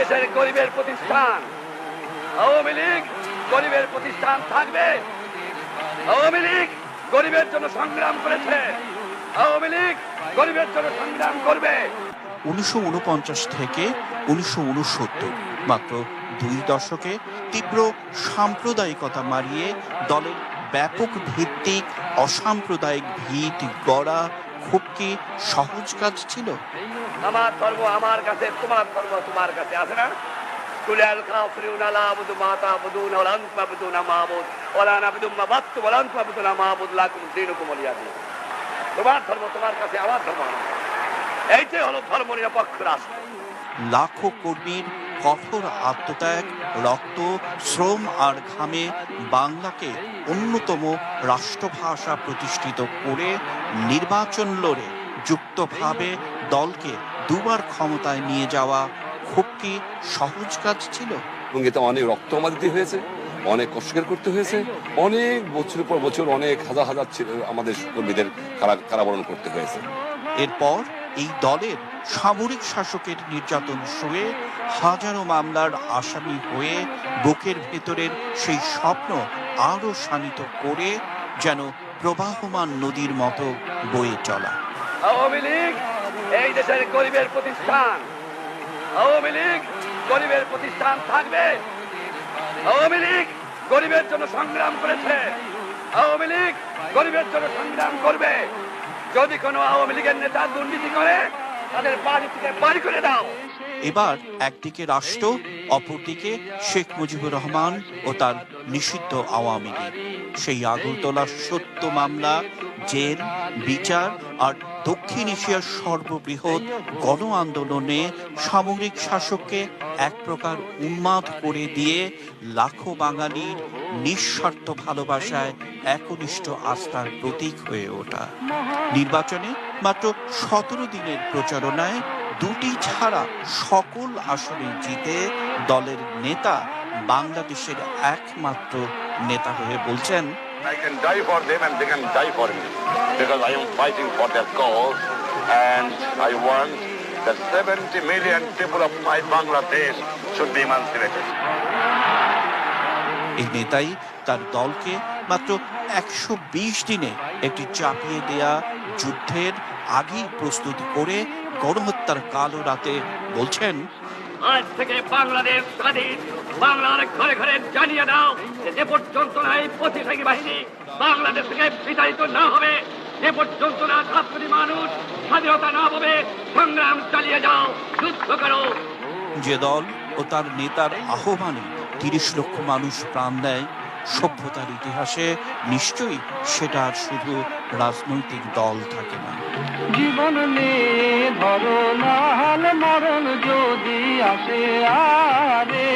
দেশের গরিবের প্রতিষ্ঠান আওয়ামী লীগ গরিবের প্রতিষ্ঠান থাকবে। আওয়ামী লীগ গরিবের জন্য সংগ্রাম করেছে, আওয়ামী লীগ গরিবের জন্য সংগ্রাম করবে। 1949 থেকে 1969 মাত্র 2 দশকে তীব্র সাম্প্রদায়িকতা মারিয়ে দলের ব্যাপক ভিত্তিক অসাম্প্রদায়িক ভিত গড়া খুব কি সহজ কাজ ছিল? আমার ধর্ম আমার কাছে, তোমার ধর্ম তোমার কাছে, আছে না? কুলাল কাফিরুনা লা আবুদু মা তা'বুদুনা ওয়া লান তা'বুদুনা মা'বুদ ওয়া লা না'বুদু মা বাদতু ওয়া লান তা'বুদুনা মা'বুদ লাকুম দীনুকুম ওয়ালিয়া দীন। তোমার ধর্ম তোমার কাছে, আমার ধর্ম আমার কাছে। এইটাই হলো ধর্ম নিরপেক্ষ রাষ্ট্র। লাখো কর্মীর কঠোর আত্মত্যাগ, রক্ত, শ্রম আর ঘামে বাংলাকে অন্যতম রাষ্ট্রভাষা প্রতিষ্ঠিত করে নির্বাচন লড়ে যুক্তভাবে দলকে দুবার ক্ষমতায় নিয়ে যাওয়া খুব কি সহজ কাজ ছিল? এবং এতে অনেক রক্ত দিতে হয়েছে, অনেক কষ্ট করতে হয়েছে, অনেক বছরের পর বছর অনেক হাজার হাজার আমাদের কর্মীদের কারাবরণ করতে হয়েছে। এরপর এই দলের সামরিক শাসকের নির্যাতন সয়ে হাজারো মামলার আসামি হয়ে বুকের ভেতরের সেই স্বপ্ন আরো শানিত করে যেন প্রবাহমান নদীর মতো বয়ে চলা। আওয়ামী লীগ এই দেশের গরিবের প্রতিষ্ঠান, আওয়ামী লীগ গরিবের প্রতিষ্ঠান থাকবে। আওয়ামী লীগ গরিবের জন্য সংগ্রাম করেছে, আওয়ামী লীগ গরিবের জন্য সংগ্রাম করবে। যদি কোনো আওয়ামী লীগের নেতা দুর্নীতি করে তাদের বাড়ি থেকে বাড়ি করে দাও। এবার একদিকে রাষ্ট্র, অপরদিকে শেখ মুজিবুর রহমান ও তার নিষিদ্ধ আওয়ামী লীগ। সেই আগরতলার সত্য মামলা, জেল, বিচার আর দক্ষিণ এশিয়ার সর্ববৃহৎ গণ আন্দোলনে সামরিক শাসককে এক প্রকার উন্মাদ করে দিয়ে লাখো বাঙালির নিঃস্বার্থ ভালোবাসায় একনিষ্ঠ আস্থার প্রতীক হয়ে ওঠা। নির্বাচনে মাত্র 17 দিনের প্রচারণায় দুটি ছাড়া সকল আসনে জিতে দলের নেতা বাংলাদেশের একমাত্র নেতা হয়ে বলছেন, I can die for them and they can die for me because I am fighting for their cause and I want that 70 million people of my Bangladesh should be emancipated. এই নেতাই তার দলকে মাত্র 120 দিনে একটি চাপিয়ে দেয়া যুদ্ধের আগেই প্রস্তুতি করে গণহত্যার কালো রাতে বলছেন, আজ থেকে বাংলাদেশ স্বাধীন। বাংলার ঘরে ঘরে জানিয়ে দাও যে পর্যন্ত না এই প্রতিষ্ঠানী বাহিনী বাংলাদেশ থেকে বিতাড়িত না হবে, যে পর্যন্ত না ছাত্রী মানুষ স্বাধীনতা না হবে, সংগ্রাম চালিয়ে যাও, যুদ্ধ করো। যে দল ও তার নেতার আহ্বানে 30 লক্ষ মানুষ প্রাণ দেয়, সভ্যতার ইতিহাসে নিশ্চয়ই সেটা আর শুধু রাজনৈতিক দল থাকে না। জীবন নিয়ে ধরো না হাল মরণ যদি আসে আরে